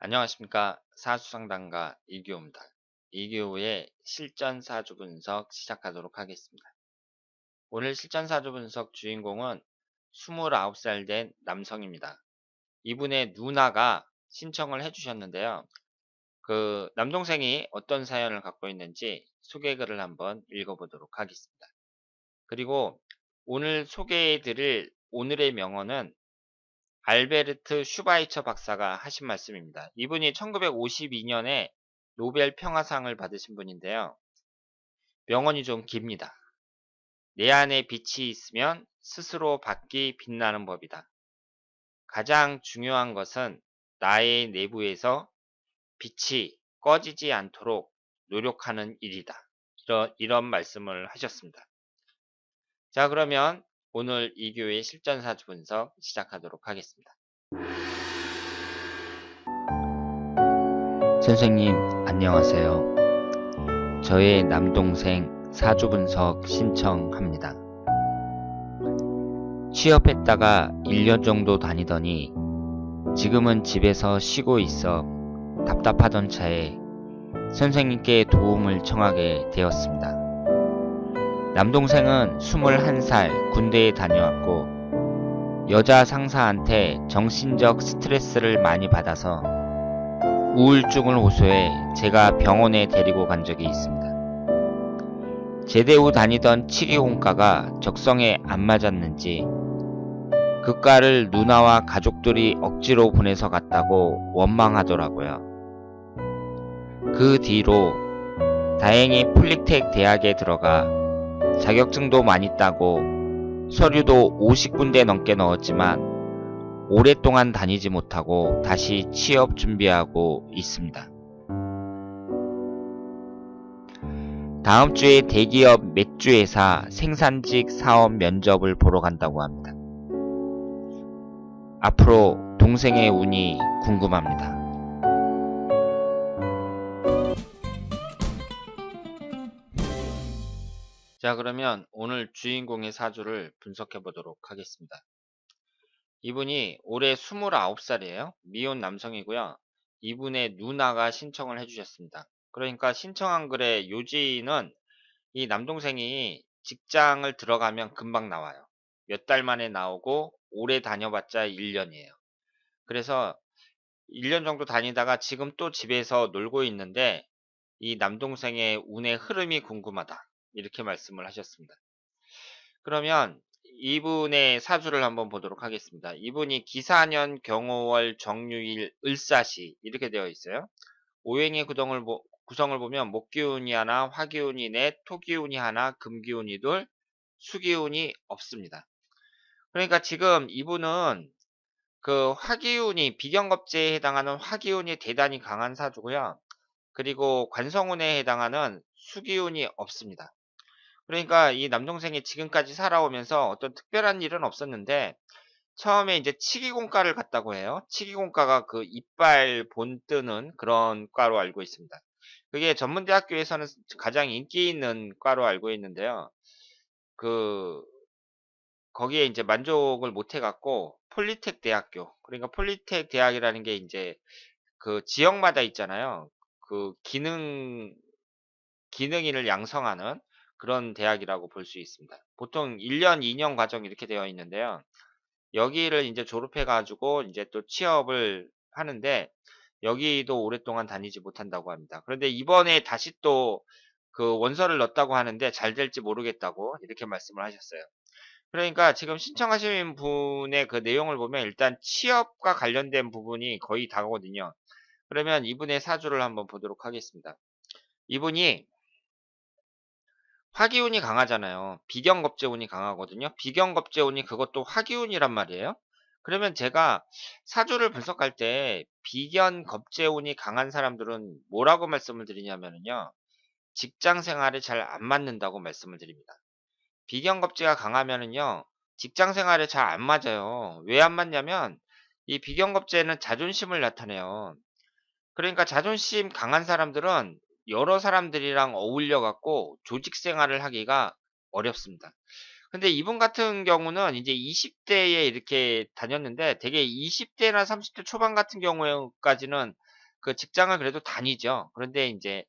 안녕하십니까. 사주상담가 이규호입니다. 이규호의 실전 사주 분석 시작하도록 하겠습니다. 오늘 실전 사주 분석 주인공은 29살 된 남성입니다. 이분의 누나가 신청을 해주셨는데요. 그 남동생이 어떤 사연을 갖고 있는지 소개글을 한번 읽어보도록 하겠습니다. 그리고 오늘 소개해드릴 오늘의 명언은 알베르트 슈바이처 박사가 하신 말씀입니다. 이분이 1952년에 노벨 평화상을 받으신 분인데요. 명언이 좀 깁니다. 내 안에 빛이 있으면 스스로 밖이 빛나는 법이다. 가장 중요한 것은 나의 내부에서 빛이 꺼지지 않도록 노력하는 일이다. 이런 말씀을 하셨습니다. 자, 그러면 오늘 이교의 실전사주 분석 시작하도록 하겠습니다. 선생님, 안녕하세요. 저의 남동생 사주 분석 신청합니다. 취업했다가 1년 정도 다니더니 지금은 집에서 쉬고 있어 답답하던 차에 선생님께 도움을 청하게 되었습니다. 남동생은 21살 군대에 다녀왔고 여자 상사한테 정신적 스트레스를 많이 받아서 우울증을 호소해 제가 병원에 데리고 간 적이 있습니다. 제대 후 다니던 치기공과가 적성에 안 맞았는지 그 과를 누나와 가족들이 억지로 보내서 갔다고 원망하더라고요. 그 뒤로 다행히 폴리텍 대학에 들어가 자격증도 많이 따고 서류도 50군데 넘게 넣었지만 오랫동안 다니지 못하고 다시 취업 준비하고 있습니다. 다음 주에 대기업 맥주회사 생산직 사업 면접을 보러 간다고 합니다. 앞으로 동생의 운이 궁금합니다. 자, 그러면 오늘 주인공의 사주를 분석해 보도록 하겠습니다. 이분이 올해 29살이에요. 미혼 남성이고요. 이분의 누나가 신청을 해주셨습니다. 그러니까 신청한 글의 요지는 이 남동생이 직장을 들어가면 금방 나와요. 몇 달 만에 나오고 오래 다녀봤자 1년이에요. 그래서 1년 정도 다니다가 지금 또 집에서 놀고 있는데 이 남동생의 운의 흐름이 궁금하다. 이렇게 말씀을 하셨습니다. 그러면 이분의 사주를 한번 보도록 하겠습니다. 이분이 기사년 경호월 정유일 을사시 이렇게 되어 있어요. 오행의 구성을 보면 목기운이 하나, 화기운이 넷, 토기운이 하나, 금기운이 둘, 수기운이 없습니다. 그러니까 지금 이분은 그 화기운이 비경겁제에 해당하는 화기운이 대단히 강한 사주고요. 그리고 관성운에 해당하는 수기운이 없습니다. 그러니까 이 남동생이 지금까지 살아오면서 어떤 특별한 일은 없었는데 처음에 이제 치기공과를 갔다고 해요. 치기공과가 그 이빨 본 뜨는 그런 과로 알고 있습니다. 그게 전문대학교에서는 가장 인기 있는 과로 알고 있는데요. 그 거기에 이제 만족을 못 해갖고 폴리텍 대학교, 그러니까 폴리텍 대학이라는 게 이제 그 지역마다 있잖아요. 그 기능인을 양성하는 그런 대학이라고 볼 수 있습니다. 보통 1년, 2년 과정 이렇게 되어 있는데요. 여기를 이제 졸업해 가지고 이제 또 취업을 하는데 여기도 오랫동안 다니지 못한다고 합니다. 그런데 이번에 다시 또 그 원서를 넣었다고 하는데 잘 될지 모르겠다고 이렇게 말씀을 하셨어요. 그러니까 지금 신청하신 분의 그 내용을 보면 일단 취업과 관련된 부분이 거의 다거든요. 그러면 이분의 사주를 한번 보도록 하겠습니다. 이분이 화기운이 강하잖아요. 비경겁제운이 강하거든요. 비경겁제운이 그것도 화기운이란 말이에요. 그러면 제가 사주를 분석할 때 비견겁제운이 강한 사람들은 뭐라고 말씀을 드리냐면요. 직장 생활에 잘 안 맞는다고 말씀을 드립니다. 비견겁제가 강하면은요. 직장 생활에 잘 안 맞아요. 왜 안 맞냐면 이 비견겁제는 자존심을 나타내요. 그러니까 자존심 강한 사람들은 여러 사람들이랑 어울려 갖고 조직 생활을 하기가 어렵습니다. 근데 이분 같은 경우는 이제 20대에 이렇게 다녔는데 되게 20대나 30대 초반 같은 경우까지는 그 직장을 그래도 다니죠. 그런데 인제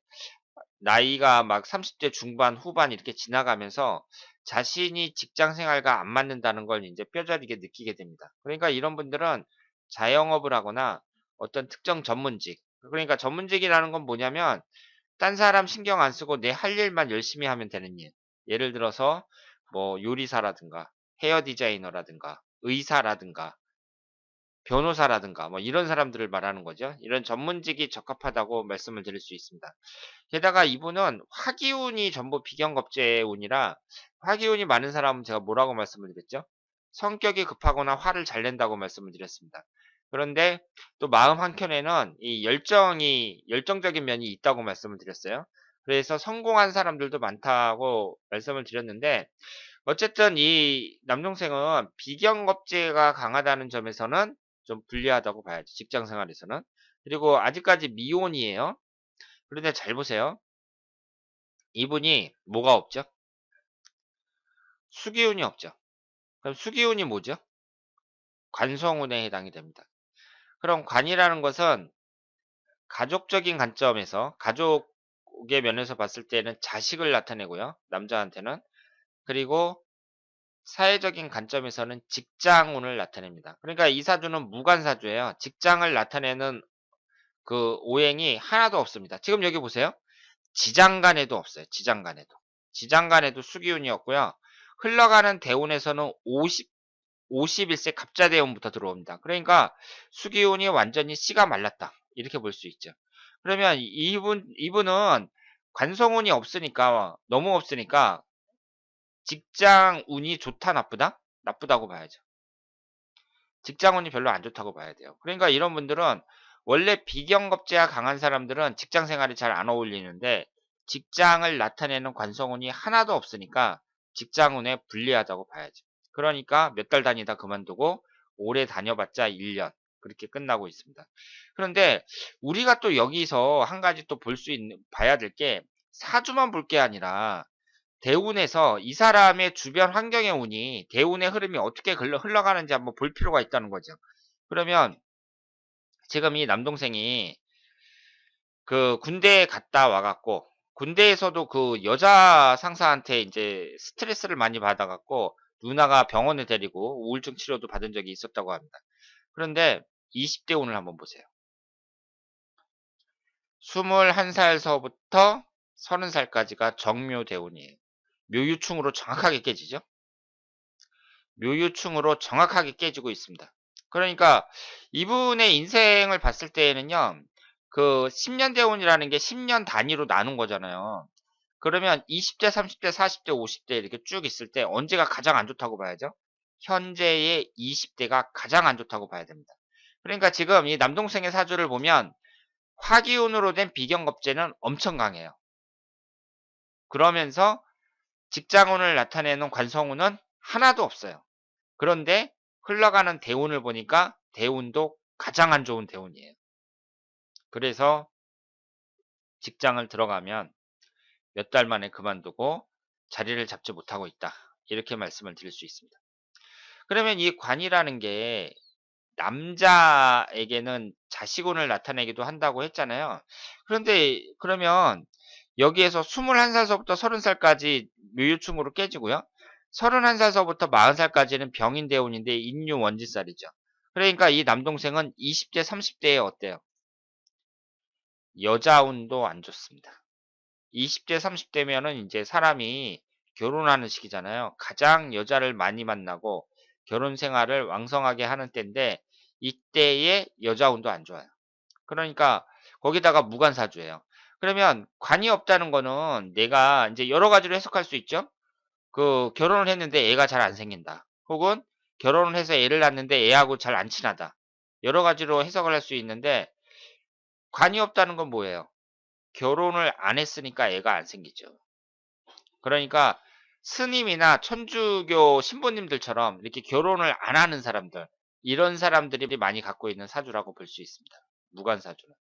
나이가 막 30대 중반, 후반 이렇게 지나가면서 자신이 직장 생활과 안 맞는다는 걸 인제 뼈저리게 느끼게 됩니다. 그러니까 이런 분들은 자영업을 하거나 어떤 특정 전문직, 그러니까 전문직이라는 건 뭐냐면 딴 사람 신경 안 쓰고 내 할 일만 열심히 하면 되는 일. 예를 들어서 뭐 요리사라든가 헤어 디자이너라든가 의사라든가 변호사라든가 뭐 이런 사람들을 말하는 거죠. 이런 전문직이 적합하다고 말씀을 드릴 수 있습니다. 게다가 이분은 화기운이 전부 비경겁제의 운이라, 화기운이 많은 사람은 제가 뭐라고 말씀을 드렸죠? 성격이 급하거나 화를 잘 낸다고 말씀을 드렸습니다. 그런데 또 마음 한켠에는 이 열정적인 면이 있다고 말씀을 드렸어요. 그래서 성공한 사람들도 많다고 말씀을 드렸는데, 어쨌든 이 남동생은 비경겁제가 강하다는 점에서는 좀 불리하다고 봐야죠. 직장 생활에서는. 그리고 아직까지 미혼이에요. 그런데 잘 보세요. 이분이 뭐가 없죠? 수기운이 없죠. 그럼 수기운이 뭐죠? 관성운에 해당이 됩니다. 그럼 관이라는 것은 가족적인 관점에서, 가족의 면에서 봤을 때는 자식을 나타내고요. 남자한테는. 그리고 사회적인 관점에서는 직장운을 나타냅니다. 그러니까 이 사주는 무관사주예요. 직장을 나타내는 그 오행이 하나도 없습니다. 지금 여기 보세요. 지장간에도 없어요. 지장간에도. 지장간에도 수기운이었고요. 흘러가는 대운에서는 51세 갑자대운부터 들어옵니다. 그러니까 수기운이 완전히 씨가 말랐다. 이렇게 볼 수 있죠. 그러면 이분은 관성운이 없으니까, 너무 없으니까 직장 운이 좋다, 나쁘다? 나쁘다고 봐야죠. 직장 운이 별로 안 좋다고 봐야 돼요. 그러니까 이런 분들은 원래 비경겁제가 강한 사람들은 직장 생활이 잘 안 어울리는데, 직장을 나타내는 관성운이 하나도 없으니까 직장 운에 불리하다고 봐야죠. 그러니까 몇 달 다니다 그만두고 오래 다녀봤자 1년 그렇게 끝나고 있습니다. 그런데 우리가 또 여기서 한 가지 또 볼 수 있는, 봐야 될 게, 사주만 볼 게 아니라 대운에서 이 사람의 주변 환경의 운이, 대운의 흐름이 어떻게 흘러가는지 한번 볼 필요가 있다는 거죠. 그러면 지금 이 남동생이 그 군대에 갔다 와 갖고, 군대에서도 그 여자 상사한테 이제 스트레스를 많이 받아 갖고 누나가 병원에 데리고 우울증 치료도 받은 적이 있었다고 합니다. 그런데 20대 운을 한번 보세요. 21살서부터 30살까지가 정묘대운이에요. 묘유충으로 정확하게 깨지죠. 묘유충으로 정확하게 깨지고 있습니다. 그러니까 이분의 인생을 봤을 때에는요, 그 10년 대운이라는 게 10년 단위로 나눈 거잖아요. 그러면 20대, 30대, 40대, 50대 이렇게 쭉 있을 때 언제가 가장 안 좋다고 봐야죠? 현재의 20대가 가장 안 좋다고 봐야 됩니다. 그러니까 지금 이 남동생의 사주를 보면 화기운으로 된 비경겁제는 엄청 강해요. 그러면서 직장운을 나타내는 관성운은 하나도 없어요. 그런데 흘러가는 대운을 보니까 대운도 가장 안 좋은 대운이에요. 그래서 직장을 들어가면 몇 달 만에 그만두고 자리를 잡지 못하고 있다. 이렇게 말씀을 드릴 수 있습니다. 그러면 이 관이라는 게 남자에게는 자식운을 나타내기도 한다고 했잖아요. 그런데 그러면 여기에서 21살서부터 30살까지 묘유충으로 깨지고요. 31살서부터 40살까지는 병인대운인데 인유원지살이죠. 그러니까 이 남동생은 20대, 30대에 어때요? 여자운도 안 좋습니다. 20대, 30대면은 이제 사람이 결혼하는 시기잖아요. 가장 여자를 많이 만나고 결혼 생활을 왕성하게 하는 때인데, 이때의 여자운도 안 좋아요. 그러니까 거기다가 무관사주예요. 그러면 관이 없다는 거는 내가 이제 여러 가지로 해석할 수 있죠. 그 결혼을 했는데 애가 잘 안 생긴다. 혹은 결혼을 해서 애를 낳는데 애하고 잘 안 친하다. 여러 가지로 해석을 할 수 있는데, 관이 없다는 건 뭐예요? 결혼을 안 했으니까 애가 안 생기죠. 그러니까 스님이나 천주교 신부님들처럼 이렇게 결혼을 안 하는 사람들, 이런 사람들이 많이 갖고 있는 사주라고 볼 수 있습니다. 무관사주는.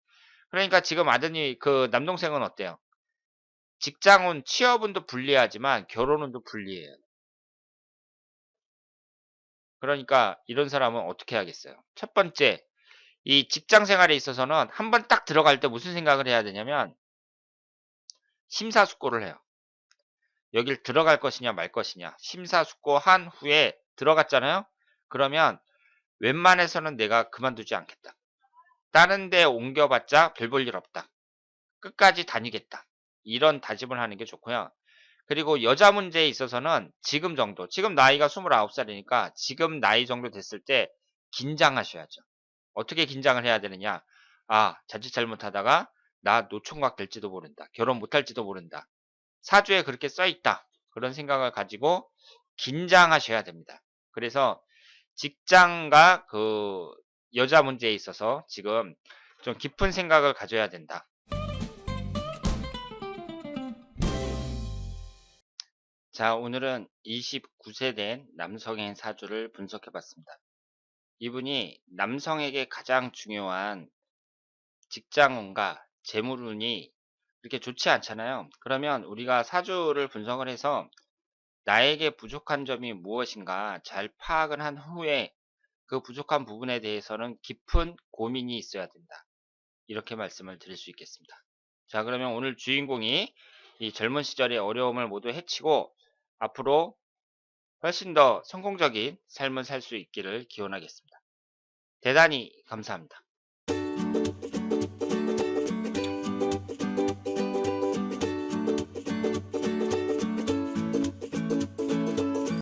그러니까 지금 아드님 그 남동생은 어때요? 직장운, 취업운도 불리하지만 결혼운도 불리해요. 그러니까 이런 사람은 어떻게 하겠어요? 첫 번째, 이 직장 생활에 있어서는 한번 딱 들어갈 때 무슨 생각을 해야 되냐면 심사숙고를 해요. 여길 들어갈 것이냐 말 것이냐. 심사숙고한 후에 들어갔잖아요. 그러면 웬만해서는 내가 그만두지 않겠다. 다른 데 옮겨봤자 별 볼 일 없다. 끝까지 다니겠다. 이런 다짐을 하는 게 좋고요. 그리고 여자 문제에 있어서는 지금 정도, 지금 나이가 29살이니까 지금 나이 정도 됐을 때 긴장하셔야죠. 어떻게 긴장을 해야 되느냐? 아, 자칫 잘못하다가 나 노총각 될지도 모른다. 결혼 못할지도 모른다. 사주에 그렇게 써 있다. 그런 생각을 가지고 긴장하셔야 됩니다. 그래서 직장과 그 여자 문제에 있어서 지금 좀 깊은 생각을 가져야 된다. 자, 오늘은 29세 된 남성의 사주를 분석해 봤습니다. 이분이 남성에게 가장 중요한 직장운과 재물운이 이렇게 좋지 않잖아요. 그러면 우리가 사주를 분석을 해서 나에게 부족한 점이 무엇인가 잘 파악을 한 후에 그 부족한 부분에 대해서는 깊은 고민이 있어야 된다. 이렇게 말씀을 드릴 수 있겠습니다. 자, 그러면 오늘 주인공이 이 젊은 시절의 어려움을 모두 헤치고 앞으로 훨씬 더 성공적인 삶을 살 수 있기를 기원하겠습니다. 대단히 감사합니다.